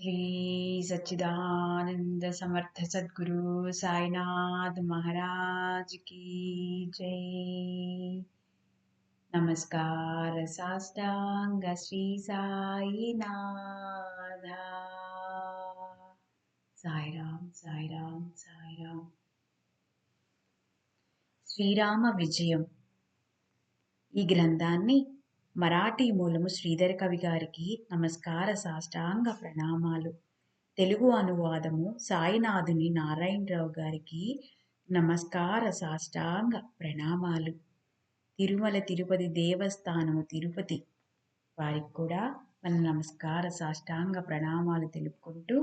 श्री सच्चिदानंद समर्थ सद्गुरु साईनाथ महाराज की जय। नमस्कार साष्टांग श्री साईनाथ। साई राम साई राम साई राम। శ్రీరామ విజయం ఈ గ్రంథాన్ని మరాఠీ మూలము శ్రీధర్ కవి గారికి నమస్కార సాష్టాంగ ప్రణామాలు. తెలుగు అనువాదము సాయినాథుని నారాయణరావు గారికి నమస్కార సాష్టాంగ ప్రణామాలు. తిరుమల తిరుపతి దేవస్థానము తిరుపతి వారికి కూడా మన నమస్కార సాష్టాంగ ప్రణామాలు తెలుపుకుంటూ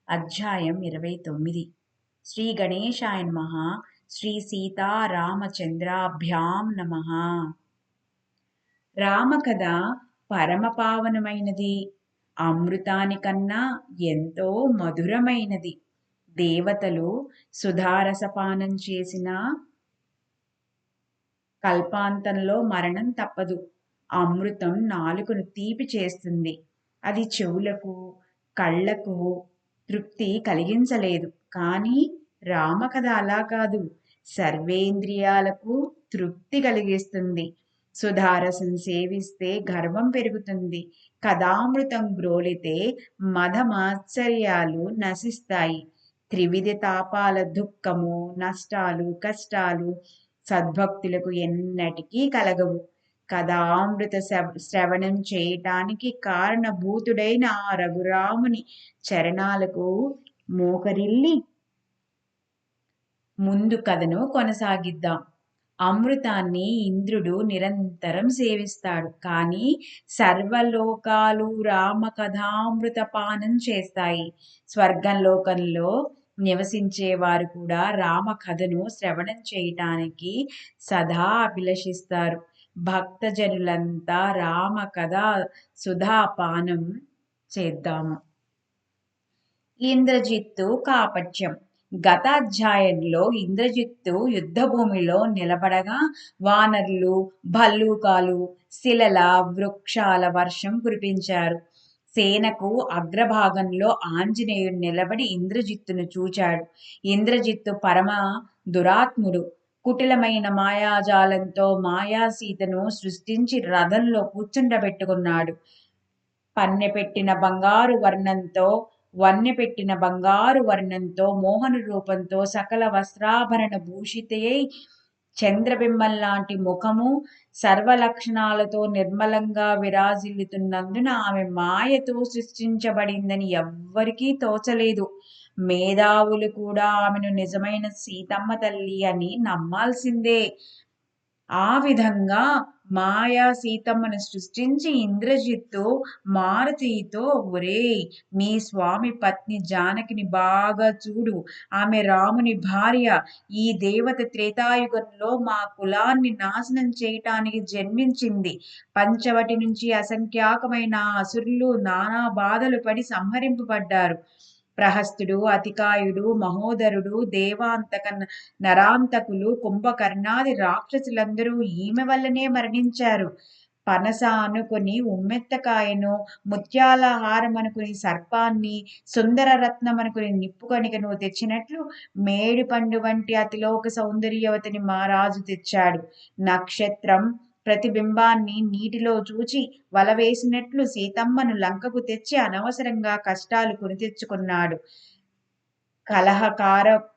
అధ్యాయం 29 శ్రీ గణేశాయ నమః శ్రీ సీతారామచంద్రాభ్యాం నమః. రామకథ పరమపావనమైనది, అమృతానికన్నా ఎంతో మధురమైనది. దేవతలు సుధారసపానం చేసిన కల్పాంతంలో మరణం తప్పదు. అమృతం నాలుకను తీపి చేస్తుంది. అది చెవులకు కళ్ళకు తృప్తి కలిగించలేదు. కానీ రామకథ అలా కాదు, సర్వేంద్రియాలకు తృప్తి కలిగిస్తుంది. సుధారసం సేవిస్తే గర్వం పెరుగుతుంది. కథామృతం గ్రోలితే మదమాశ్చర్యాలు నశిస్తాయి. త్రివిధ తాపాల దుఃఖము నష్టాలు కష్టాలు సద్భక్తులకు ఎన్నటికీ కలగవు. కథామృత శ్రవణం చేయటానికి కారణభూతుడైన ఆ రఘురాముని చరణాలకు మోకరిల్లి ముందు కథను కొనసాగిద్దాం. అమృతాన్ని ఇంద్రుడు నిరంతరం సేవిస్తాడు. కానీ సర్వలోకాలు రామకథామృత పానం చేస్తాయి. స్వర్గంలోకంలో నివసించేవారు కూడా రామకథను శ్రవణం చేయటానికి సదా అభిలషిస్తారు. భక్తజనులంతా రామకథ సుధాపానం చేద్దాము. ఇంద్రజిత్తు కాపట్యం. గత అధ్యాయంలో ఇంద్రజిత్తు యుద్ధభూమిలో నిలబడగా వానరులు భల్లూకాలు శిలల వృక్షాల వర్షం కురిపించారు. సేనకు అగ్రభాగంలో ఆంజనేయుడు నిలబడి ఇంద్రజిత్తును చూచాడు. ఇంద్రజిత్తు పరమ దురాత్ముడు. కుటిలమైన మాయాజాలంతో మాయాసీతను సృష్టించి రథంలో కూర్చుండబెట్టుకున్నాడు. వన్నెపెట్టిన బంగారు వర్ణంతో మోహన రూపంతో సకల వస్త్రాభరణ భూషితయై చంద్రబింబం లాంటి ముఖము సర్వలక్షణాలతో నిర్మలంగా విరాజిల్లుతున్నందున ఆమె మాయతో సృష్టించబడిందని ఎవ్వరికీ తోచలేదు. మేధావులు కూడా ఆమెను నిజమైన సీతమ్మ తల్లి అని నమ్మాల్సిందే. ఆ విధంగా మాయా సీతమ్మను సృష్టించి ఇంద్రజిత్తు మారుతితో, ఒరేయ్, మీ స్వామి పత్ని జానకిని బాగా చూడు, ఆమె రాముని భార్య. ఈ దేవత త్రేతాయుగంలో మా కులాన్ని నాశనం చేయటానికి జన్మించింది. పంచవటి నుంచి అసంఖ్యాకమైన అసురులు నానా బాధలు పడి సంహరింపబడ్డారు. ప్రహస్తుడు అతికాయుడు మహోదరుడు దేవాంతక నరాంతకులు కుంభకర్ణాది రాక్షసులందరూ ఈమె వల్లనే మరణించారు. పనస అనుకుని ఉమ్మెత్తకాయను, ముత్యాల హారం అనుకుని సర్పాన్ని, సుందర రత్నం అనుకుని నిప్పుకణికను తెచ్చినట్లు మేడి పండు వంటి అతిలోక సౌందర్యవతిని మహారాజు తెచ్చాడు. నక్షత్రం ప్రతిబింబాన్ని నీటిలో చూచి వల వేసినట్లు సీతమ్మను లంకకు తెచ్చి అనవసరంగా కష్టాలు కొని తెచ్చుకున్నాడు.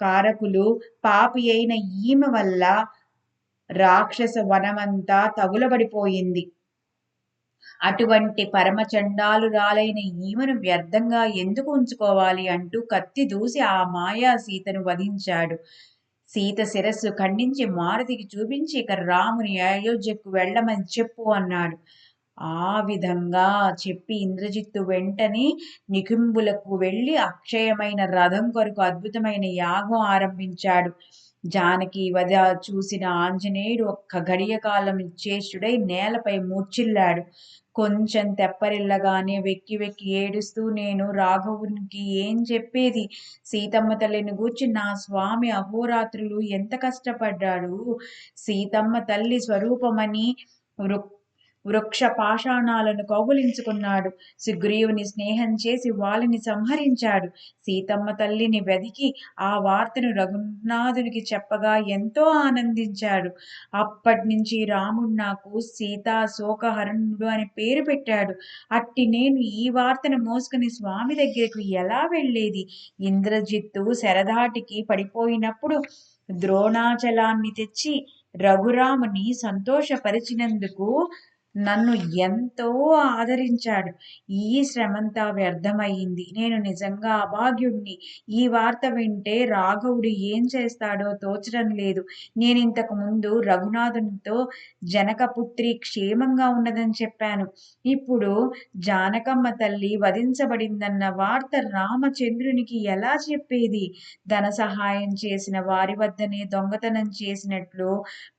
కారకులు పాపి అయిన ఈమె వల్ల రాక్షస వనమంతా తగులబడిపోయింది. అటువంటి పరమచండాలురాలైన ఈమెను వ్యర్థంగా ఎందుకు ఉంచుకోవాలి అంటూ కత్తి దూసి ఆ మాయా సీతను వధించాడు. సీత శిరస్సు ఖండించి మారుతికి చూపించి, ఇక రాముని అయోధ్యకు వెళ్ళమని చెప్పు అన్నాడు. ఆ విధంగా చెప్పి ఇంద్రజిత్తు వెంటనే నికుంబులకు వెళ్ళి అక్షయమైన రథం కొరకు అద్భుతమైన యాగం ఆరంభించాడు. జానకి వధ చూసిన ఆంజనేయుడు ఒక్క గడియ కాలం చేష్టుడై నేలపై మూర్ఛిల్లాడు. కొంచెం తెప్పరిల్లగానే వెక్కి వెక్కి ఏడుస్తూ, నేను రాఘవునికి ఏం చెప్పేది? సీతమ్మ తల్లిని గూర్చి నా స్వామి అహోరాత్రులు ఎంత కష్టపడ్డాడు. సీతమ్మ తల్లి స్వరూపమని వృక్ష పాషాణాలను కౌగులించుకున్నాడు. సుగ్రీవుని స్నేహం చేసి వాళ్ళని సంహరించాడు. సీతమ్మ తల్లిని వెదికి ఆ వార్తను రఘునాథునికి చెప్పగా ఎంతో ఆనందించాడు. అప్పటినుంచి రాముడు నాకు సీతా శోకహరణుడు అని పేరు పెట్టాడు. అట్టి నేను ఈ వార్తను మోసుకుని స్వామి దగ్గరకు ఎలా వెళ్ళేది? ఇంద్రజిత్తు శరధాటికి పడిపోయినప్పుడు ద్రోణాచలాన్ని తెచ్చి రఘురాముని సంతోషపరిచినందుకు నన్ను ఎంతో ఆదరించాడు. ఈ శ్రమంతా వ్యర్థమయ్యింది. నేను నిజంగా అభాగ్యుణ్ణి. ఈ వార్త వింటే రాఘవుడు ఏం చేస్తాడో తోచడం లేదు. నేను ఇంతకు ముందు రఘునాథునితో జనకపుత్రి క్షేమంగా ఉన్నదని చెప్పాను. ఇప్పుడు జానకమ్మ తల్లి వధించబడిందన్న వార్త రామచంద్రునికి ఎలా చెప్పేది? ధన సహాయం చేసిన వారి వద్దనే దొంగతనం చేసినట్లు,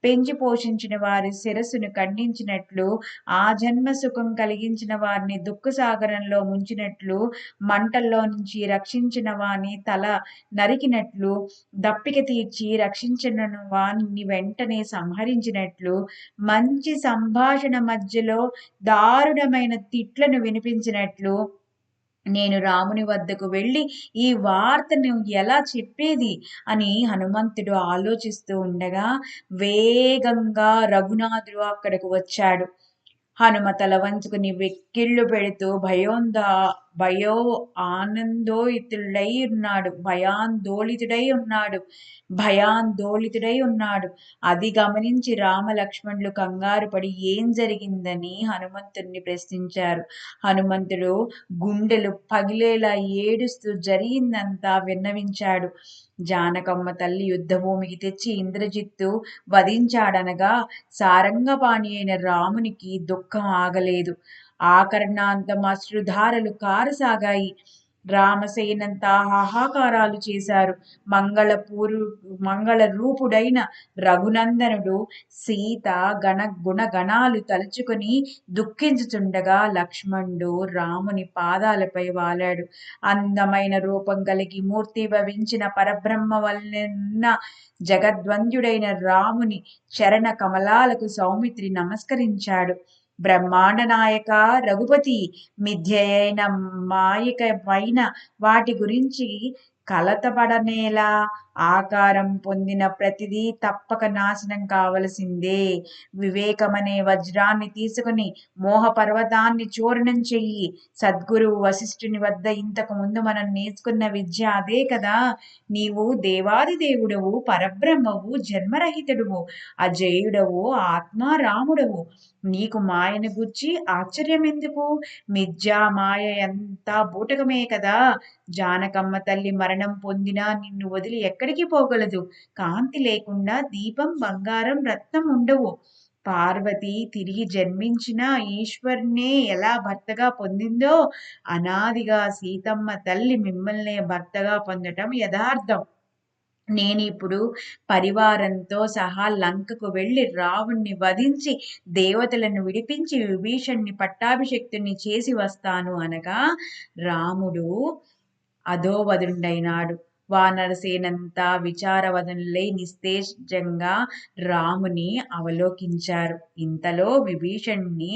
పెంచి పోషించిన వారి శిరస్సును ఖండించినట్లు, ఆ జన్మ సుఖం కలిగించిన వారిని దుఃఖసాగరంలో ముంచినట్లు, మంటల్లో నుంచి రక్షించిన వాని తల నరికినట్లు, దప్పిక తీర్చి రక్షించిన వాని వెంటనే సంహరించినట్లు, మంచి సంభాషణ మధ్యలో దారుణమైన తిట్లను వినిపించినట్లు, నేను రాముని వద్దకు వెళ్ళి ఈ వార్తను ఎలా చెప్పేది అని హనుమంతుడు ఆలోచిస్తూ ఉండగా వేగంగా రఘునాథుడు అక్కడకు వచ్చాడు. హనుమ తల వంచుకుని వెక్కిళ్ళు పెడుతూ భయో భయాందోళితుడై ఉన్నాడు. అది గమనించి రామలక్ష్మణులు కంగారు పడి ఏం జరిగిందని హనుమంతుడిని ప్రశ్నించారు. హనుమంతుడు గుండెలు పగిలేలా ఏడుస్తూ జరిగిందంతా విన్నవించాడు. జానకమ్మ తల్లి యుద్ధభూమికి తెచ్చి ఇంద్రజిత్తు వధించాడనగా సారంగపాణి అయిన రామునికి దుఃఖం ఆగలేదు. ఆకర్ణాంతం అశ్రుధారలు కారసాగాయి. రామసేనంతా హాహాకారాలు చేశారు. మంగళ రూపుడైన రఘునందనుడు సీత గుణగణాలు తలుచుకుని దుఃఖించుచుండగా లక్ష్మణుడు రాముని పాదాలపై వాలాడు. అందమైన రూపం కలిగి మూర్తి భవించిన పరబ్రహ్మ వలన జగద్వంద్యుడైన రాముని చరణ కమలాలకు సౌమిత్రి నమస్కరించాడు. బ్రహ్మాండ నాయక రఘుపతి, మిథ్యయైన మాయకమైన వాటి గురించి కలతపడనేలా? ఆకారం పొందిన ప్రతిదీ తప్పక నాశనం కావలసిందే. వివేకమనే వజ్రాన్ని తీసుకుని మోహ పర్వతాన్ని చూర్ణం చెయ్యి. సద్గురువు వశిష్ఠుని వద్ద ఇంతకు ముందు మనం నేర్చుకున్న విద్య అదే కదా. నీవు దేవాది దేవుడవు, పరబ్రహ్మవు, జన్మరహితుడువు, అజేయుడవు, ఆత్మారాముడవు. నీకు మాయను గుర్చి ఆశ్చర్యం ఎందుకు? మిథ్యా మాయ అంతా బూటకమే కదా. జానకమ్మ తల్లి మరణం పొందినా నిన్ను వదిలి ఎక్కడికి పోగలదు? కాంతి లేకుండా దీపం, బంగారం, రత్నం ఉండవు. పార్వతి తిరిగి జన్మించిన ఈశ్వరునే ఎలా భర్తగా పొందిందో అనాదిగా సీతమ్మ తల్లి మిమ్మల్నే భర్తగా పొందటం యథార్థం. నేనిప్పుడు పరివారంతో సహా లంకకు వెళ్ళి రావణ్ణి వధించి దేవతలను విడిపించి విభీషణ్ణి పట్టాభిషిక్తుని చేసి వస్తాను అనగా రాముడు అధోవదుడైనాడు. వానరసేనంతా విచారవదనులై నిస్తేజంగా రాముని అవలోకించారు. ఇంతలో విభీషణ్ణి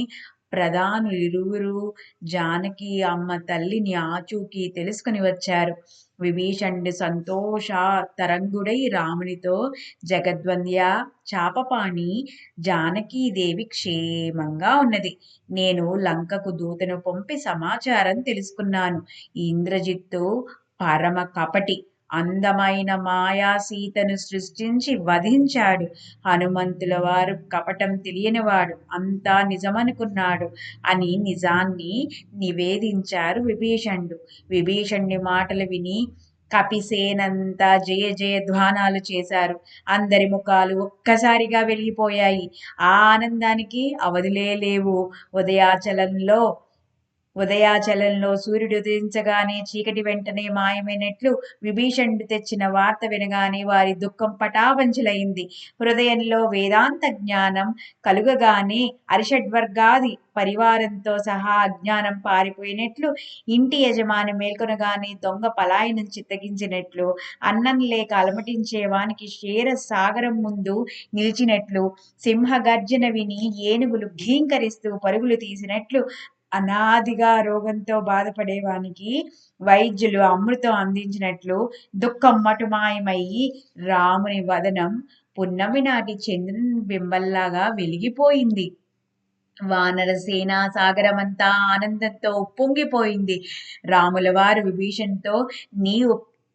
ప్రధానులిరువురు జానకి అమ్మ తల్లిని ఆచూకీ తెలుసుకుని వచ్చారు. విభీషణుడు సంతోష తరంగుడై రామునితో, జగద్వంద్య, చాపపాణి, జానకీదేవి క్షేమంగా ఉన్నది. నేను లంకకు దూతను పంపి సమాచారం తెలుసుకున్నాను. ఇంద్రజిత్తు పరమ కపటి, అందమైన మాయా సీతను సృష్టించి వధించాడు. హనుమంతుల వారు కపటం తెలియనివాడు, అంతా నిజమనుకున్నాడు అని నిజాన్ని నివేదించారు విభీషణుడు. విభీషణుడి మాటలు విని కపిసేనంతా జయ జయ ధ్వానాలు చేశారు. అందరి ముఖాలు ఒక్కసారిగా వెలిగిపోయాయి. ఆ ఆనందానికి అవధులే లేవు. ఉదయాచలంలో ఉదయాచలంలో సూర్యుడు ఉదయించగానే చీకటి వెంటనే మాయమైనట్లు విభీషణుడు తెచ్చిన వార్త వినగానే వారి దుఃఖం పటాపంచలైంది. హృదయంలో వేదాంత జ్ఞానం కలుగగానే అరిషడ్వర్గాది పరివారంతో సహా అజ్ఞానం పారిపోయినట్లు, ఇంటి యజమాని మేల్కొనగానే దొంగ పలాయనం చిత్తగించినట్లు, అన్నం లేక అలమటించే వానికి క్షీర సాగరం ముందు నిలిచినట్లు, సింహగర్జన విని ఏనుగులు ఘీంకరిస్తూ పరుగులు తీసినట్లు, అనాదిగా రోగంతో బాధపడేవానికి వైద్యులు అమృతం అందించినట్లు దుఃఖం మటుమాయమయ్యి రాముని వదనం పున్నమి నాటి చంద్రుని బింబంలాగా వెలిగిపోయింది. వానర సేనా సాగరమంతా ఆనందంతో ఉప్పొంగిపోయింది. రాముల వారు విభీషణ్తో నీ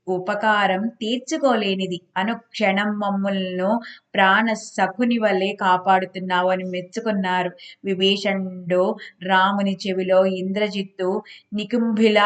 ఉపకారం తీర్చుకోలేనిది. అనుక్షణం మమ్ములను ప్రాణ సఖుని వలె కాపాడుతున్నావు అని మెచ్చుకున్నారు. విభీషణుడు రాముని చెవిలో ఇంద్రజిత్తు నికుంభిల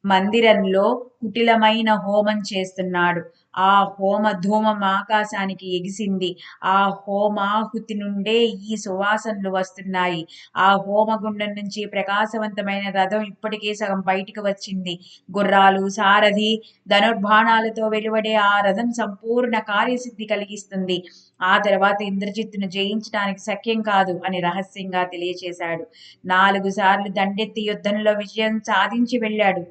మందిరంలో కుటిలమైన హోమం చేస్తున్నాడు. ఆ హోమ ధూమం ఆకాశానికి ఎగిసింది. ఆ హోమాహుతి నుండే ఈ సువాసనలు వస్తున్నాయి. ఆ హోమగుండం నుంచి ప్రకాశవంతమైన రథం ఇప్పటికే సగం బయటికి వచ్చింది. గుర్రాలు, సారథి, ధనుర్బాణాలతో వెలువడే ఆ రథం సంపూర్ణ కార్యసిద్ధి కలిగిస్తుంది. ఆ తర్వాత ఇంద్రజిత్తును జయించడానికి శక్యం కాదు అని రహస్యంగా తెలియచేశాడు. 4 సార్లు దండెత్తి యుద్ధంలో విజయం సాధించి వెళ్ళాడు.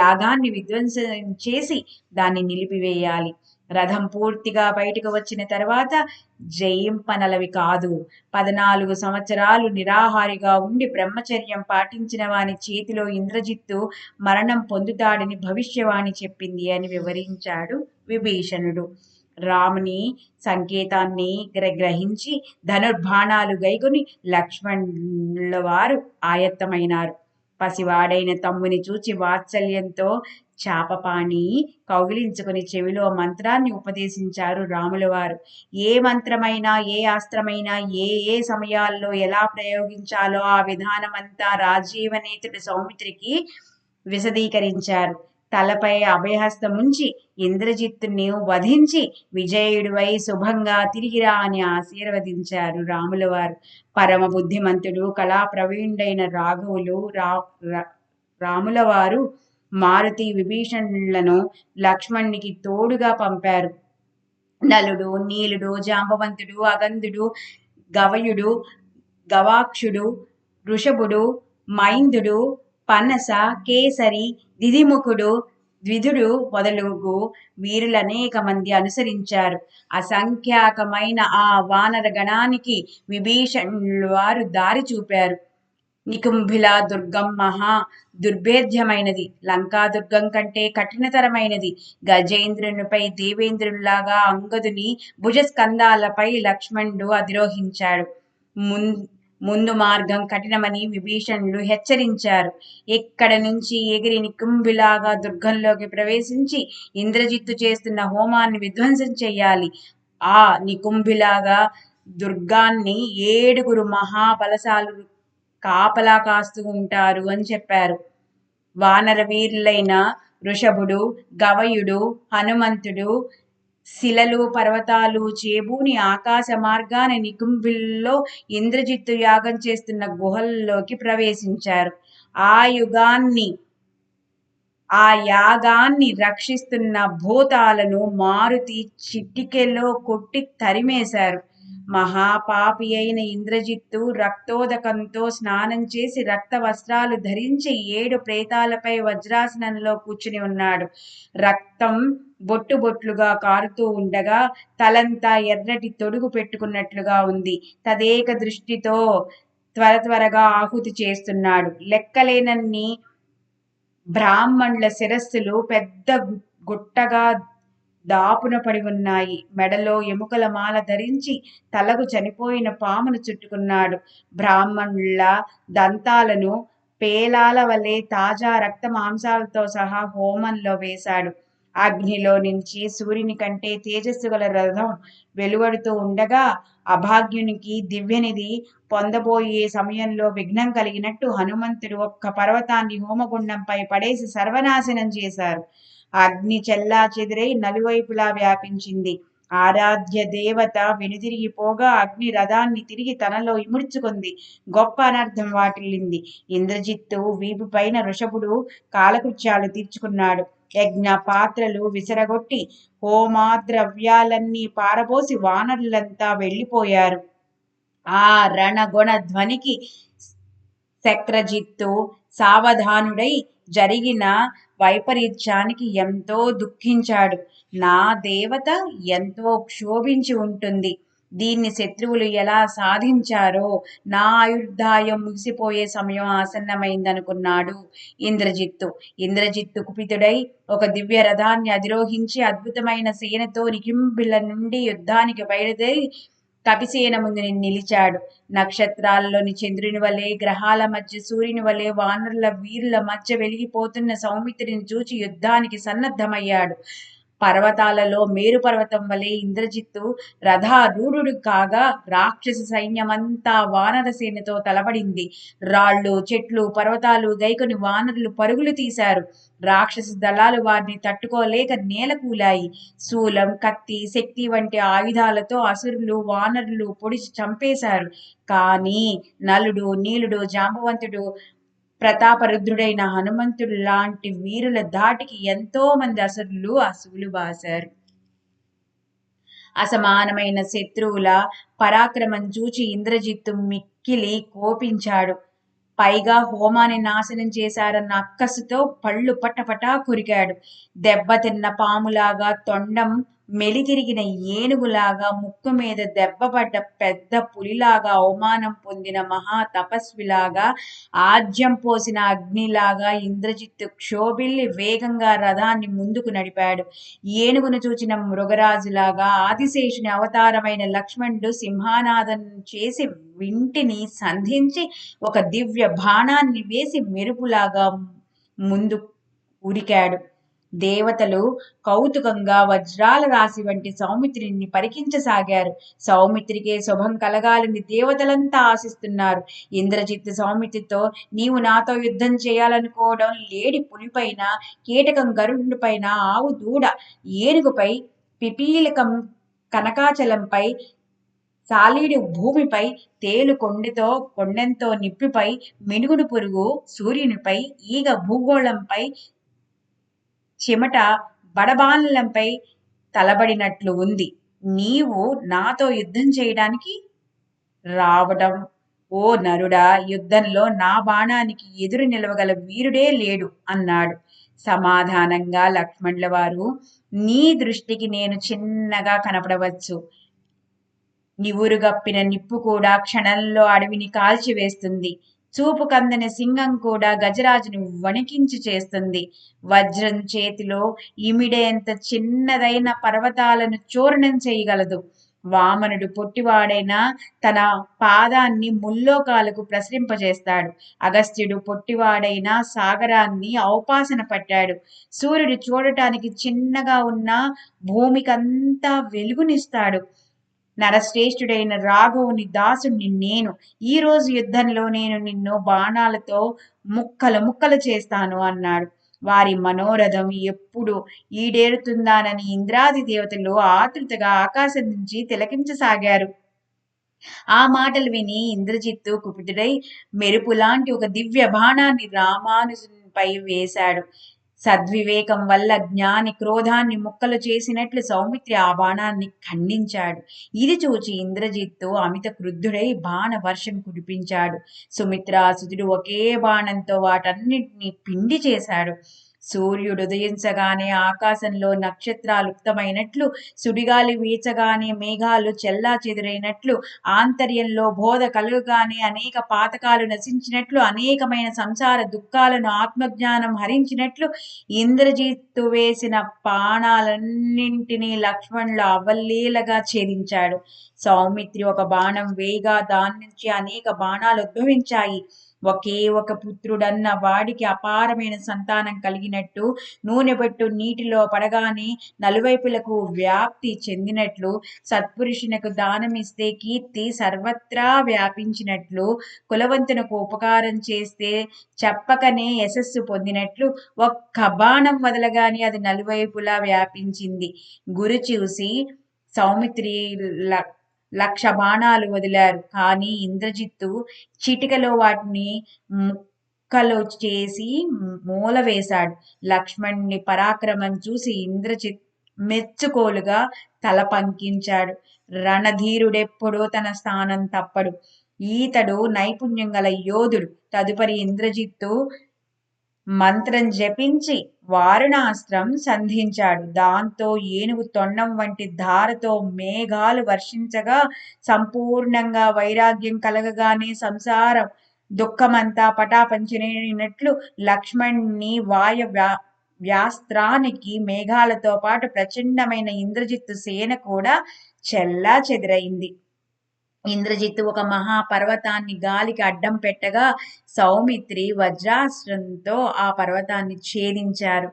యాగాన్ని విధ్వంసం చేసి దాన్ని నిలిపివేయాలి. రథం పూర్తిగా బయటకు వచ్చిన తర్వాత జయింపనలవి కాదు. 14 సంవత్సరాలు నిరాహారిగా ఉండి బ్రహ్మచర్యం పాటించిన వాని చేతిలో ఇంద్రజిత్తు మరణం పొందుతాడని భవిష్యవాణి చెప్పింది అని వివరించాడు విభీషణుడు. రాముని సంకేతాన్ని గ్రహించి ధనుర్బాణాలు గైకొని లక్ష్మణుల వారు ఆయత్తమైనారు. పసివాడైన తమ్ముని చూచి వాత్సల్యంతో చాపపాణి కౌగిలించుకుని చెవిలో మంత్రాన్ని ఉపదేశించారు రాముల వారు. ఏ మంత్రమైనా, ఏ అస్త్రమైనా ఏ సమయాల్లో ఎలా ప్రయోగించాలో ఆ విధానమంతా రాజీవనేతుడు సౌమిత్రికి విశదీకరించారు. తలపై అభయహస్తముంచి ఇంద్రజిత్తుని వధించి విజయుడివై శుభంగా తిరిగిరా అని ఆశీర్వదించారు రాముల వారు. పరమ బుద్ధిమంతుడు, కళా ప్రవీణుడైన రాముల వారు మారుతి విభీషణులను లక్ష్మణునికి తోడుగా పంపారు. నలుడు, నీలుడు, జాంబవంతుడు, అగంధుడు, గవయుడు, గవాక్షుడు, వృషభుడు, మైందుడు, పనస, కేసరి, దిదిముఖుడు, ద్విధుడు మొదలుగు వీరులనేక మంది అనుసరించారు. అసంఖ్యాకమైన ఆ వానర గణానికి విభీషణుల వారు దారి చూపారు. నికుంభిల దుర్గం మహా దుర్భేద్యమైనది, లంకా దుర్గం కంటే కఠినతరమైనది. గజేంద్రునిపై దేవేంద్రునిలాగా అంగదుని భుజస్కంధాలపై లక్ష్మణుడు అధిరోహించాడు. ముందు మార్గం కఠినమని విభీషణుడు హెచ్చరించారు. ఎక్కడ నుంచి ఎగిరి నికుంభిలాగా దుర్గంలోకి ప్రవేశించి ఇంద్రజిత్తు చేస్తున్న హోమాన్ని విధ్వంసం చెయ్యాలి. ఆ నికుంభిలాగా దుర్గాన్ని 7 మహాబలశాలు కాపలా కాస్తూ ఉంటారు అని చెప్పారు. వానర వీరులైన వృషభుడు, గవయుడు, హనుమంతుడు శిలలు, పర్వతాలు చేబూని ఆకాశ మార్గాన నికుంభిల్లో ఇంద్రజిత్తు యాగం చేస్తున్న గుహల్లోకి ప్రవేశించారు. ఆ యాగాన్ని రక్షిస్తున్న భూతాలను మారుతి చిటికెలో కొట్టి తరిమేశారు. మహాపాపి అయిన ఇంద్రజిత్తు రక్తోదకంతో స్నానం చేసి రక్త వస్త్రాలు ధరించి 7 ప్రేతాలపై వజ్రాసనంలో కూర్చుని ఉన్నాడు. రక్తం బొట్టుగా కారుతూ ఉండగా తలంతా ఎర్రటి తొడుగు పెట్టుకున్నట్లుగా ఉంది. తదేక దృష్టితో త్వరగా ఆహుతి చేస్తున్నాడు. లెక్కలేనన్ని బ్రాహ్మణుల శిరస్సులు పెద్ద గుట్టగా దాపున పడి ఉన్నాయి. మెడలో ఎముకల మాల ధరించి తలకు చనిపోయిన పామును చుట్టుకున్నాడు. బ్రాహ్మణుల దంతాలను పేలాల వలె తాజా రక్త మాంసాలతో సహా హోమంలో వేశాడు. అగ్నిలో నుంచి సూర్యుని కంటే తేజస్సు గల రథం వెలువడుతూ ఉండగా అభాగ్యునికి దివ్యనిధి పొందబోయే సమయంలో విఘ్నం కలిగినట్టు హనుమంతుడు ఒక్క పర్వతాన్ని హోమగుండంపై పడేసి సర్వనాశనం చేశారు. అగ్ని చెల్లా చెదిరై నలువైపులా వ్యాపించింది. ఆరాధ్య దేవత వెనుదిరిగిపోగా అగ్ని రథాన్ని తిరిగి తనలో ఇముడ్చుకుంది. గొప్ప అనర్థం వాటిల్లింది. ఇంద్రజిత్తు వీపు పైన వృషభుడు కాలకృత్యాలు తీర్చుకున్నాడు. యజ్ఞ పాత్రలు విసరగొట్టి హోమాద్రవ్యాలన్నీ పారబోసి వానరులంతా వెళ్ళిపోయారు. ఆ రణగొణ ధ్వనికి శక్రజిత్తు సావధానుడై జరిగిన వైపరీత్యానికి ఎంతో దుఃఖించాడు. నా దేవత ఎంతో క్షోభించి ఉంటుంది. దీన్ని శత్రువులు ఎలా సాధించారో, నా ఆయుర్దాయం ముగిసిపోయే సమయం ఆసన్నమైందనుకున్నాడు ఇంద్రజిత్తు. ఇంద్రజిత్తు కుపితుడై ఒక దివ్య రథాన్ని అధిరోహించి అద్భుతమైన సేనతో నికింబిల నుండి యుద్ధానికి బయలుదేరి కపిసేన ముందు నిలిచాడు. నక్షత్రాల్లోని చంద్రుని వలె, గ్రహాల మధ్య సూర్యుని వలె, వానరుల వీరుల మధ్య వెలిగిపోతున్న సౌమిత్రిని చూచి యుద్ధానికి సన్నద్ధమయ్యాడు. పర్వతాలలో మేరు పర్వతం వలె ఇంద్రజిత్తు రథారూఢుడు కాగా రాక్షస సైన్యమంతా వానర సేనతో తలపడింది. రాళ్ళు, చెట్లు, పర్వతాలు గైకొని వానరులు పరుగులు తీశారు. రాక్షస దళాలు వారిని తట్టుకోలేక నేలకూలాయి. శూలం, కత్తి, శక్తి వంటి ఆయుధాలతో అసురులు, వానరులు పొడిచి చంపేశారు. కానీ నలుడు, నీలుడు, జాంబవంతుడు, ప్రతాపరుద్రుడైన హనుమంతుడు లాంటి వీరుల ధాటికి ఎంతో మంది అసురులు అసువులు బాశారు. అసమానమైన శత్రువుల పరాక్రమం చూచి ఇంద్రజిత్తు మిక్కిలి కోపించాడు. పైగా హోమాన్ని నాశనం చేశారన్న అక్కసుతో పళ్ళు పటపటా కొరికాడు. దెబ్బతిన్న పాములాగా, తొండం మెలితిరిగిన ఏనుగులాగా, ముక్కు మీద దెబ్బపడ్డ పెద్ద పులిలాగా, అవమానం పొందిన మహా తపస్విలాగా, ఆజ్యం పోసిన అగ్నిలాగా ఇంద్రజిత్తు క్షోభిల్లి వేగంగా రథాన్ని ముందుకు నడిపాడు. ఏనుగును చూచిన మృగరాజులాగా ఆదిశేషుని అవతారమైన లక్ష్మణుడు సింహానాదం చేసి వింటిని సంధించి ఒక దివ్య బాణాన్ని వేసి మెరుపులాగా ముందు ఉరికాడు. దేవతలు కౌతుకంగా వజ్రాల రాశి వంటి సౌమిత్రిని పరికించసాగారు. సౌమిత్రికే శుభం కలగాలని దేవతలంతా ఆశిస్తున్నారు. ఇంద్రజిత్తు సౌమిత్రితో, నీవు నాతో యుద్ధం చేయాలనుకోవడం లేడి పులిపైన, కీటకం గరుడుపైన, ఆవు దూడ ఏనుగుపై, పిపీలకం కనకాచలంపై, సాలీడు భూమిపై, తేలు కొండెంతో నిప్పిపై, మినుగుడు పురుగు సూర్యునిపై, ఈగ భూగోళంపై, చెమట బడబానలంపై తలబడినట్లు ఉంది. నీవు నాతో యుద్ధం చేయడానికి రావడం, ఓ నరుడా, యుద్ధంలో నా బాణానికి ఎదురు నిలవగల వీరుడే లేడు అన్నాడు. సమాధానంగా లక్ష్మణుల వారు, నీ దృష్టికి నేను చిన్నగా కనపడవచ్చు. నివురుగప్పిన నిప్పు కూడా క్షణంలో అడవిని కాల్చివేస్తుంది. చూపు కందని సింగం కూడా గజరాజును వణికించి చేస్తుంది. వజ్రం చేతిలో ఇమిడేంత చిన్నదైన పర్వతాలను చూర్ణం చేయగలదు. వామనుడు పొట్టివాడైనా తన పాదాన్ని ముల్లోకాలకు ప్రసరింపజేస్తాడు. అగస్త్యుడు పొట్టివాడైనా సాగరాన్ని ఔపాసన పట్టాడు. సూర్యుడు చూడటానికి చిన్నగా ఉన్న భూమికంతా వెలుగునిస్తాడు. నరశ్రేష్ఠుడైన రాఘవుని దాసుని నేను. ఈ రోజు యుద్ధంలో నేను నిన్ను బాణాలతో ముక్కలు చేస్తాను అన్నాడు. వారి మనోరథం ఎప్పుడు ఈడేరుతుందానని ఇంద్రాది దేవతలు ఆతృతగా ఆకాశం నుంచి తిలకించసాగారు. ఆ మాటలు విని ఇంద్రజిత్తు కుపితుడై మెరుపులాంటి ఒక దివ్య బాణాన్ని రామానుజునిపై వేశాడు. సద్వివేకం వల్ల జ్ఞాని క్రోధాన్ని ముక్కలు చేసినట్లు సౌమిత్రి ఆ బాణాన్ని ఖండించాడు. ఇది చూచి ఇంద్రజిత్తు అమిత క్రుద్ధుడై బాణ వర్షం కురిపించాడు. సుమిత్రాసుతుడు ఒకే బాణంతో వాటన్నిటినీ పిండి చేశాడు. సూర్యుడు ఉదయించగానే ఆకాశంలో నక్షత్రాలుప్తమైనట్లు, సుడిగాలి వీచగానే మేఘాలు చెల్లా చెదురైనట్లు, ఆంతర్యంలో బోధ కలుగగానే అనేక పాతకాలు నశించినట్లు, అనేకమైన సంసార దుఃఖాలను ఆత్మజ్ఞానం హరించినట్లు ఇంద్రజిత్తు వేసిన బాణాలన్నింటినీ లక్ష్మణులు అవలీలగా ఛేదించాడు. సౌమిత్రి ఒక బాణం వేయగా దాని నుంచి అనేక బాణాలు ఉద్భవించాయి. ఒకే ఒక పుత్రుడన్న వాడికి అపారమైన సంతానం కలిగినట్టు, నూనెబట్టు నీటిలో పడగానే నలువైపులకు వ్యాప్తి చెందినట్లు, సత్పురుషునకు దానమిస్తే కీర్తి సర్వత్రా వ్యాపించినట్లు, కులవంతునకు ఉపకారం చేస్తే చెప్పకనే యశస్సు పొందినట్లు, ఒక్క బాణం వదలగానే అది నలువైపులా వ్యాపించింది. గురి చూసి సౌమిత్రి ల- 1,00,000 బాణాలు వదిలారు. కానీ ఇంద్రజిత్తు చిటికలో వాటిని ముక్కలు చేసి మూల వేశాడు. లక్ష్మణుని పరాక్రమం చూసి ఇంద్రజిత్ మెచ్చుకోలుగా తల పంకించాడు. రణధీరుడెప్పుడూ తన స్థానం తప్పడు. ఈతడు నైపుణ్యం గల యోధుడు. తదుపరి ఇంద్రజిత్తు మంత్రం జపించి వారుణాస్త్రం సంధించాడు. దాంతో ఏనుగు తొండం వంటి ధారతో మేఘాలు వర్షించగా సంపూర్ణంగా వైరాగ్యం కలగగానే సంసారం దుఃఖమంతా పటాపంచలైనట్లు లక్ష్మణ్ణి వ్యాస్త్రానికి మేఘాలతో పాటు ప్రచండమైన ఇంద్రజిత్తు సేన కూడా చెల్లా చెదరైంది. ఇంద్రజిత్తు ఒక మహాపర్వతాన్ని గాలికి అడ్డం పెట్టగా సౌమిత్రి వజ్రాస్త్రంతో ఆ పర్వతాన్ని ఛేదించారు.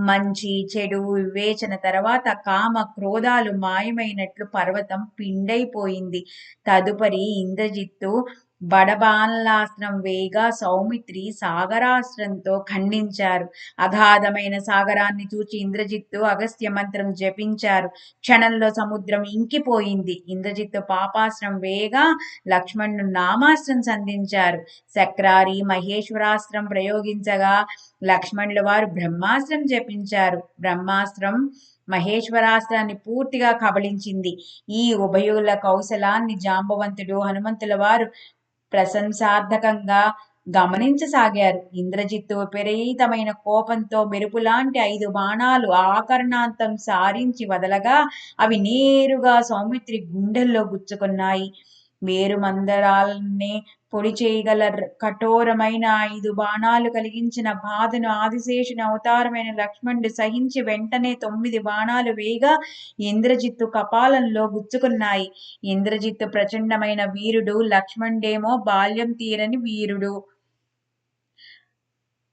మంచి చెడు వివేచన తర్వాత కామ క్రోధాలు మాయమైనట్లు పర్వతం పిండైపోయింది. తదుపరి ఇంద్రజిత్తు బడబానలాస్త్రం వేయగా సౌమిత్రి సాగరాస్త్రంతో ఖండించారు. అగాధమైన సాగరాన్ని చూచి ఇంద్రజిత్తు అగస్త్య మంత్రం జపించారు. క్షణంలో సముద్రం ఇంకిపోయింది. ఇంద్రజిత్తు పాపాస్త్రం వేయగా లక్ష్మణుడు నామాస్త్రం సంధించారు. శక్రారి మహేశ్వరాస్త్రం ప్రయోగించగా లక్ష్మణుల వారు బ్రహ్మాస్త్రం జపించారు. బ్రహ్మాస్త్రం మహేశ్వరాస్త్రాన్ని పూర్తిగా కబళించింది. ఈ ఉభయుల కౌశలాన్ని జాంబవంతుడు హనుమంతుల వారు ప్రశంసార్థకంగా గమనించసాగారు. ఇంద్రజిత్తు విపరీతమైన కోపంతో మెరుపులాంటి 5 బాణాలు ఆకర్ణాంతం సారించి వదలగా అవి నేరుగా సౌమిత్రి గుండెల్లో గుచ్చుకున్నాయి. మేరు మందరాలనే పొడి చేయగల కఠోరమైన 5 బాణాలు కలిగించిన బాధను ఆదిశేషుని అవతారమైన లక్ష్మణుడు సహించి వెంటనే 9 బాణాలు వేయగా ఇంద్రజిత్తు కపాలంలో గుచ్చుకున్నాయి. ఇంద్రజిత్తు ప్రచండమైన వీరుడు, లక్ష్మణుడేమో బాల్యం తీరని వీరుడు.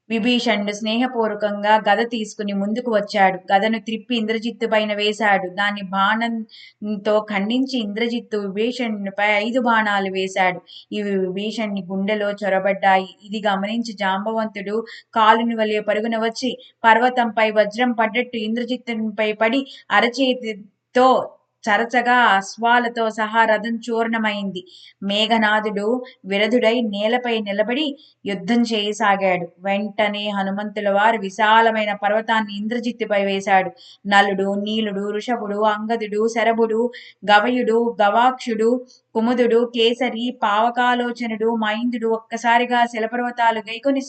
విభీషణుడు స్నేహపూర్వకంగా గద తీసుకుని ముందుకు వచ్చాడు. గదను త్రిప్పి ఇంద్రజిత్తు పైన వేశాడు. దాన్ని బాణంతో ఖండించి ఇంద్రజిత్తు విభీషణునిపై 5 బాణాలు వేశాడు. ఇవి విభీషణుని గుండెలో చొరబడ్డాయి. ఇది గమనించి జాంబవంతుడు కాలుని వలె పరుగున వచ్చి పర్వతంపై వజ్రం పడ్డట్టు ఇంద్రజిత్తునిపై పడి అరచేతితో చరచగా అశ్వాలతో సహా రథం చూర్ణమైంది. మేఘనాథుడు విరధుడై నేలపై నిలబడి యుద్ధం చేయసాగాడు. వెంటనే హనుమంతుల వారు విశాలమైన పర్వతాన్ని ఇంద్రజిత్తుపై వేశాడు. నలుడు, నీలుడు, వృషభుడు, అంగదుడు, శరభుడు, గవయుడు, గవాక్షుడు, కుముదుడు, కేసరి, పావకాలోచనుడు, మైందుడు ఒక్కసారిగా శిలపర్వతాలు గైకొని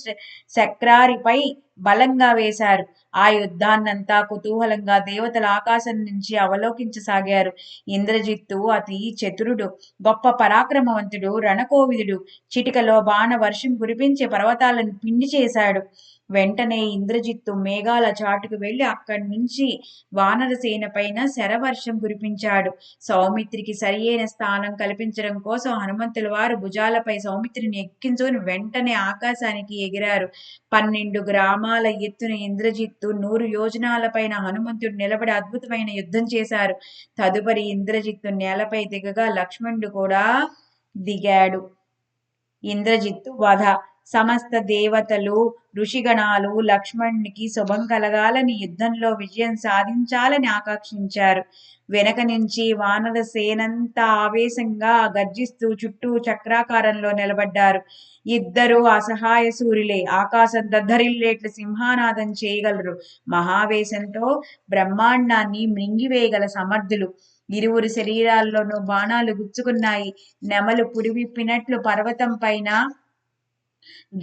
శక్రారిపై బలంగా వేశారు. ఆ యుద్ధాన్నంతా కుతూహలంగా దేవతల ఆకాశం నుంచి అవలోకించసాగారు. ఇంద్రజిత్తు అతి చతురుడు, గొప్ప పరాక్రమవంతుడు, రణకోవిదుడు. చిటికలో బాణ వర్షం కురిపించి పర్వతాలను పిండి చేశాడు. వెంటనే ఇంద్రజిత్తు మేఘాల చాటుకు వెళ్లి అక్కడి నుంచి వానరసేన పైన శరవర్షం కురిపించాడు. సౌమిత్రికి సరియైన స్థానం కల్పించడం కోసం హనుమంతుల వారు భుజాలపై సౌమిత్రిని ఎక్కించుకుని వెంటనే ఆకాశానికి ఎగిరారు. 12 గ్రామాల ఎత్తున ఇంద్రజిత్తు 100 యోజనాల పైన హనుమంతుడు నిలబడి అద్భుతమైన యుద్ధం చేశారు. తదుపరి ఇంద్రజిత్తు నేలపై దిగగా లక్ష్మణుడు కూడా దిగాడు. ఇంద్రజిత్తు వధ. సమస్త దేవతలు, ఋషిగణాలు లక్ష్మణునికి శుభం కలగాలని, యుద్ధంలో విజయం సాధించాలని ఆకాంక్షించారు. వెనక నుంచి వానర సేనంతా ఆవేశంగా గర్జిస్తూ చుట్టూ చక్రాకారంలో నిలబడ్డారు. ఇద్దరు అసహాయ సూర్యులే, ఆకాశం దద్దరిల్లేట్లు సింహానాదం చేయగలరు. మహావేశంతో బ్రహ్మాండాన్ని మృంగివేయగల సమర్థులు. ఇరువురి శరీరాల్లోనూ బాణాలు గుచ్చుకున్నాయి. నెమలు పుడివిప్పినట్లు పర్వతం పైన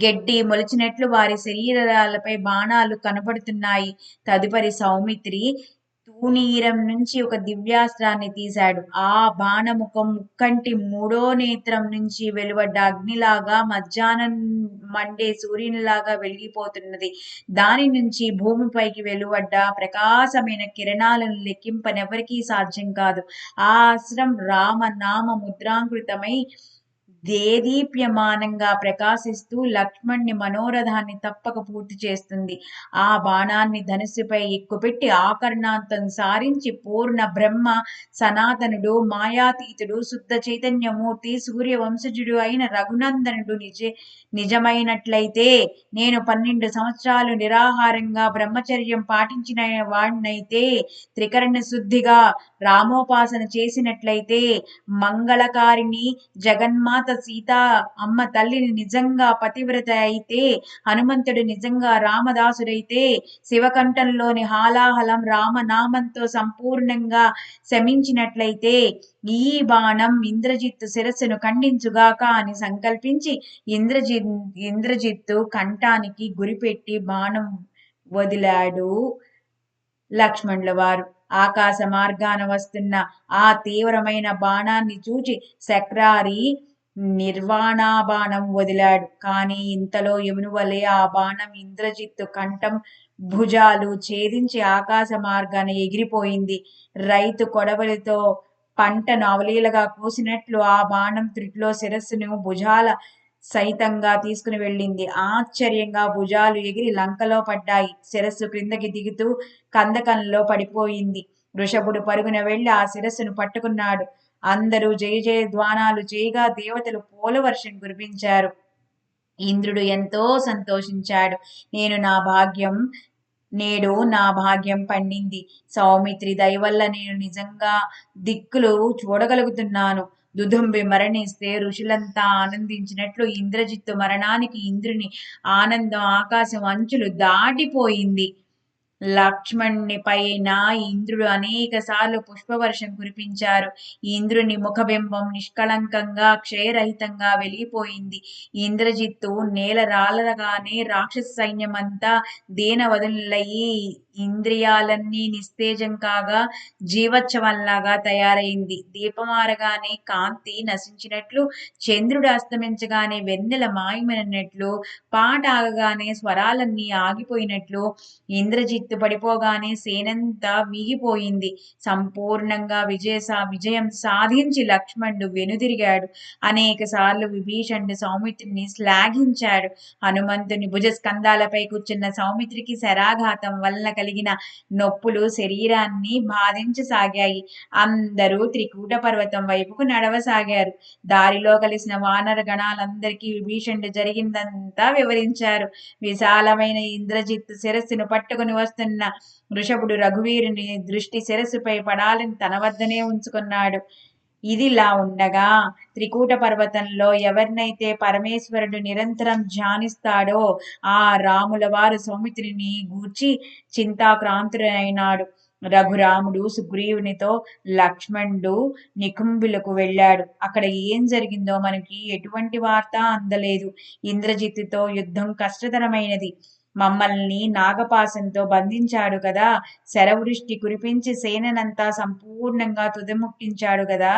గడ్డి మొలిచినట్లు వారి శరీరాలపై బాణాలు కనపడుతున్నాయి. తదుపరి సౌమిత్రి తూణీరం నుంచి ఒక దివ్యాస్త్రాన్ని తీశాడు. ఆ బాణముఖం ముక్కంటి 3వ నేత్రం నుంచి వెలువడ్డ అగ్నిలాగా, మధ్యాహ్నం మండే సూర్యునిలాగా వెలిగిపోతున్నది. దాని నుంచి భూమిపైకి వెలువడ్డ ప్రకాశమైన కిరణాలను లెక్కింపనెవరికీ సాధ్యం కాదు. ఆ అస్త్రం రామ నామ ముద్రాంకృతమై దేదీప్యమానంగా ప్రకాశిస్తూ లక్ష్మణ్ణి మనోరథాన్ని తప్పక పూర్తి చేస్తుంది. ఆ బాణాన్ని ధనుస్సుపై ఎక్కుపెట్టి ఆకర్ణాంతం సారించి పూర్ణ బ్రహ్మ సనాతనుడు మాయాతీతుడు శుద్ధ చైతన్యమూర్తి సూర్యవంశజుడు అయిన రఘునందనుడు నిజమైనట్లయితే, నేను 12 సంవత్సరాలు నిరాహారంగా బ్రహ్మచర్యం పాటించిన వాణ్ణైతే, త్రికరణ శుద్ధిగా రామోపాసన చేసినట్లయితే, మంగళకారిణి జగన్మాత సీత అమ్మ తల్లిని నిజంగా పతివ్రత అయితే, హనుమంతుడు నిజంగా రామదాసుడైతే, శివకంఠంలోని హాలాహలం రామనామంతో సంపూర్ణంగా శమించినట్లయితే, ఈ బాణం ఇంద్రజిత్తు శిరస్సును ఖండించుగాక అని సంకల్పించి ఇంద్రజిత్తు కంఠానికి గురిపెట్టి బాణం వదిలాడు లక్ష్మణుల వారు. ఆకాశ మార్గాన వస్తున్న ఆ తీవ్రమైన బాణాన్ని చూచి శక్రారి నిర్వాణాబాణం వదిలాడు. కానీ ఇంతలో యమునువలే ఆ బాణం ఇంద్రజిత్తు కంఠం భుజాలు ఛేదించి ఆకాశ మార్గాన ఎగిరిపోయింది. రైతు కొడవలితో పంటను అవలీలగా కోసినట్లు ఆ బాణం త్రుటిలో శిరస్సును భుజాల సైతంగా తీసుకుని వెళ్ళింది. ఆశ్చర్యంగా భుజాలు ఎగిరి లంకలో పడ్డాయి. శిరస్సు క్రిందకి దిగుతూ కందకంలో పడిపోయింది. వృషభుడు పరుగున వెళ్లి ఆ శిరస్సును పట్టుకున్నాడు. అందరూ జయ జయ ధ్వానాలు చేయగా దేవతలు పూలవర్షం కురిపించారు. ఇంద్రుడు ఎంతో సంతోషించాడు. నేడు నా భాగ్యం పండింది. సౌమిత్రి దయవల్ల నేను నిజంగా దిక్కులు చూడగలుగుతున్నాను. దుదుంబి మరణిస్తే ఋషులంతా ఆనందించినట్లు ఇంద్రజిత్తు మరణానికి ఇంద్రుని ఆనందం ఆకాశం అంచులు దాటిపోయింది. లక్ష్మణుని పైన ఇంద్రుడు అనేక సార్లు పుష్పవర్షం కురిపించారు. ఇంద్రుని ముఖబింబం నిష్కళంకంగా క్షయరహితంగా వెలిగిపోయింది. ఇంద్రజిత్తు నేల రాలగానే రాక్షస సైన్యమంతా దీనవదులయ్యి ఇంద్రియాలన్నీ నిస్తేజం కాగా జీవోత్సవంలాగా తయారైంది. దీపమారగానే కాంతి నశించినట్లు, చంద్రుడు అస్తమించగానే వెన్నెల మాయమైనట్లు, పాట ఆగగానే స్వరాలన్నీ ఆగిపోయినట్లు, ఇంద్రజిత్తు పడిపోగానే సేనంతా వీగిపోయింది. సంపూర్ణంగా విజయం సాధించి లక్ష్మణుడు వెనుదిరిగాడు. అనేక సార్లు విభీషణుడు సౌమిత్రిని శ్లాఘించాడు. హనుమంతుని భుజస్కంధాలపై కూర్చున్న సౌమిత్రికి శరాఘాతం వలన కలిగిన నొప్పులు శరీరాన్ని బాధించసాగాయి. అందరూ త్రికూట పర్వతం వైపుకు నడవసాగారు. దారిలో కలిసిన వానర గణాలందరికీ విభీషణుడు జరిగిందంతా వివరించారు. విశాలమైన ఇంద్రజిత్తు శిరస్సును పట్టుకుని వస్తున్న వృషభుడు రఘువీరుని దృష్టి శిరస్సుపై పడాలని తన వద్దనే ఉంచుకున్నాడు. ఇదిలా ఉండగా త్రికూట పర్వతంలో ఎవరినైతే పరమేశ్వరుడు నిరంతరం ధ్యానిస్తాడో ఆ రాముల వారు సౌమిత్రిని గూర్చి చింతాక్రాంతుడైనాడు. రఘురాముడు సుగ్రీవునితో లక్ష్మణుడు నికుంభిలకు వెళ్ళాడు. అక్కడ ఏం జరిగిందో మనకి ఎటువంటి వార్త అందలేదు. ఇంద్రజిత్తుతో యుద్ధం కష్టతరమైనది. మమ్మల్ని నాగపాశంతో బంధించాడు కదా, శరవృష్టి కురిపించి సేననంతా సంపూర్ణంగా తుదముట్టించాడు కదా.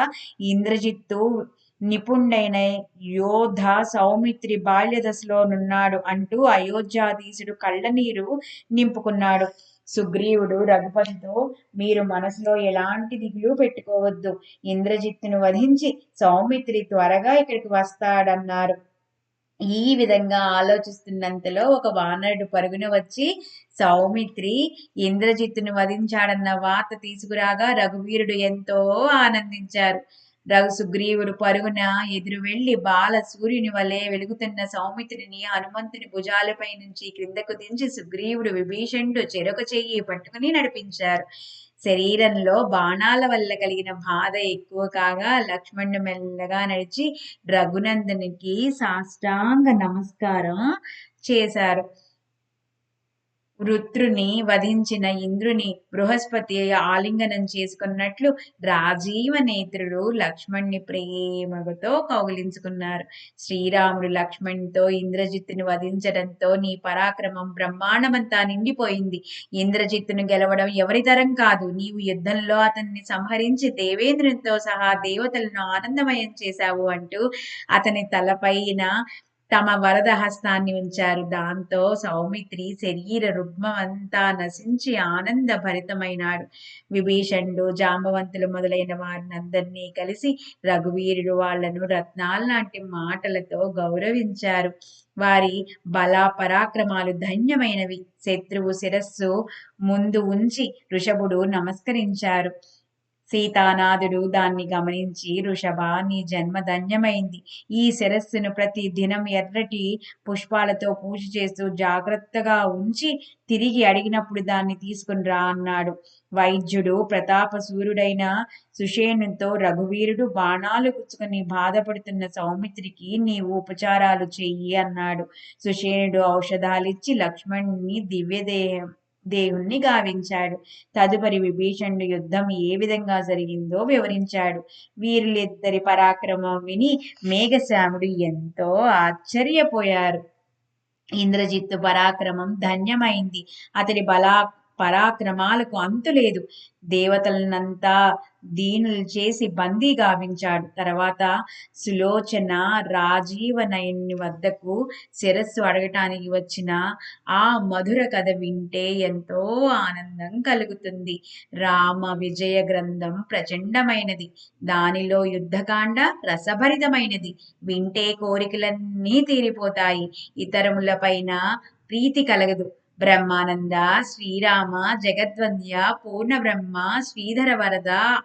ఇంద్రజిత్తు నిపుణుడైన యోధ సౌమిత్రి బాల్యదశలోనున్నాడు అంటూ అయోధ్యాధీశుడు కళ్ళనీరు నింపుకున్నాడు. సుగ్రీవుడు రఘుపతితో, మీరు మనసులో ఎలాంటి దిగులు పెట్టుకోవద్దు. ఇంద్రజిత్తును వధించి సౌమిత్రి త్వరగా ఇక్కడికి వస్తాడన్నారు. ఈ విధంగా ఆలోచిస్తున్నంతలో ఒక వానరుడు పరుగున వచ్చి సౌమిత్రి ఇంద్రజిత్తును వధించాడన్న వార్త తీసుకురాగా రఘువీరుడు ఎంతో ఆనందించారు. సుగ్రీవుడు పరుగున ఎదురు వెళ్లి బాల సూర్యుని వలె వెలుగుతున్న సౌమిత్రిని హనుమంతుని భుజాలపై నుంచి క్రిందకు దించి సుగ్రీవుడు విభీషణుడు చెరొక చెయ్యి పట్టుకుని నడిపించారు. శరీరంలో బాణాల వల్ల కలిగిన బాధ ఎక్కువ కాగా లక్ష్మణుడు మెల్లగా నడిచి రఘునందనికి సాష్టాంగ నమస్కారం చేశారు. వృత్రుని వధించిన ఇంద్రుని బృహస్పతి ఆలింగనం చేసుకున్నట్లు రాజీవ నేత్రుడు లక్ష్మణ్ణి ప్రేమతో కౌగిలించుకున్నారు. శ్రీరాముడు లక్ష్మణ్తో ఇంద్రజిత్తుని వధించడంతో నీ పరాక్రమం బ్రహ్మాండమంతా నిండిపోయింది. ఇంద్రజిత్తును గెలవడం ఎవరి తరం కాదు. నీవు యుద్ధంలో అతన్ని సంహరించి దేవేంద్రునితో సహా దేవతలను ఆనందమయం చేశావు అంటూ అతని తలపైన తమ వరద హస్తాన్ని ఉంచారు. దాంతో సౌమిత్రి శరీర రుగ్మమంతా నశించి ఆనంద భరితమైనాడు. విభీషణుడు, జాంబవంతులు మొదలైన వారినందరినీ కలిసి రఘువీరుడు వాళ్లను రత్నాల్లాంటి మాటలతో గౌరవించారు. వారి బల పరాక్రమాలు ధన్యమైనవి. శత్రువు శిరస్సు ముందు ఉంచి వృషభుడు నమస్కరించారు. సీతానాథుడు దాన్ని గమనించి, వృషభ, నీ జన్మ ధన్యమైంది. ఈ శిరస్సును ప్రతి దినం ఎర్రటి పుష్పాలతో పూజ చేస్తూ జాగ్రత్తగా ఉంచి తిరిగి అడిగినప్పుడు దాన్ని తీసుకుని రా అన్నాడు. వైద్యుడు ప్రతాప సూర్యుడైన సుషేణుతో, రఘువీరుడు బాణాలు గుచ్చుకుని బాధపడుతున్న సౌమిత్రికి నీవు ఉపచారాలు చెయ్యి అన్నాడు. సుషేణుడు ఔషధాలిచ్చి లక్ష్మణుని దేవుణ్ణి గావించాడు. తదుపరి విభీషణుడు యుద్ధం ఏ విధంగా జరిగిందో వివరించాడు. వీరిద్దరి పరాక్రమం విని మేఘశ్యాముడు ఎంతో ఆశ్చర్యపోయారు. ఇంద్రజిత్తు పరాక్రమం ధన్యమైంది. అతడి పరాక్రమాలకు అంతులేదు. దేవతలనంతా దీనులు చేసి బందీ గావించాడు. తర్వాత సులోచన రాజీవనయుని వద్దకు శిరస్సు అడగటానికి వచ్చిన ఆ మధుర కథ వింటే ఎంతో ఆనందం కలుగుతుంది. రామ విజయ గ్రంథం ప్రచండమైనది. దానిలో యుద్ధకాండ రసభరితమైనది. వింటే కోరికలన్నీ తీరిపోతాయి. ఇతరములపైన ప్రీతి కలగదు. బ్రహ్మానంద, శ్రీరామ, జగద్వంద్య, పూర్ణబ్రహ్మ, శ్రీధర వరద,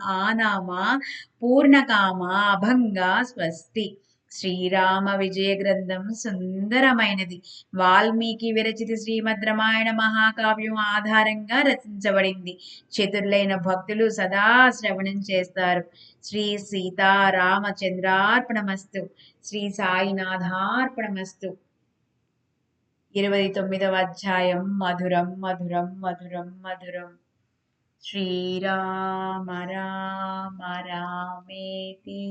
ఆనామ, పూర్ణకామ, అభంగ, స్వస్తి. శ్రీరామ విజయ గ్రంథం సుందరమైనది. వాల్మీకి విరచిత శ్రీమద్ రామాయణ మహాకావ్యం ఆధారంగా రచించబడింది. చతురులైన భక్తులు సదా శ్రవణం చేస్తారు. శ్రీ సీతారామచంద్రార్పణమస్తు. శ్రీ సాయినాథార్పణమస్తు. 29వ అధ్యాయం. మధురం మధురం మధురం మధురం. శ్రీరామ రామ రామేతి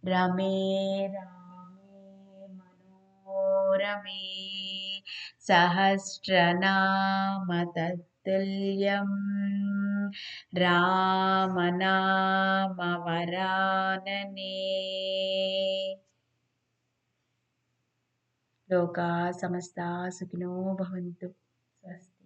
రమే రామే మనోరమే సహస్రనామ తత్తుల్యం రామనామ వరాననే. లోకా సమస్తా సుఖినో భవంతు. స్వస్తి.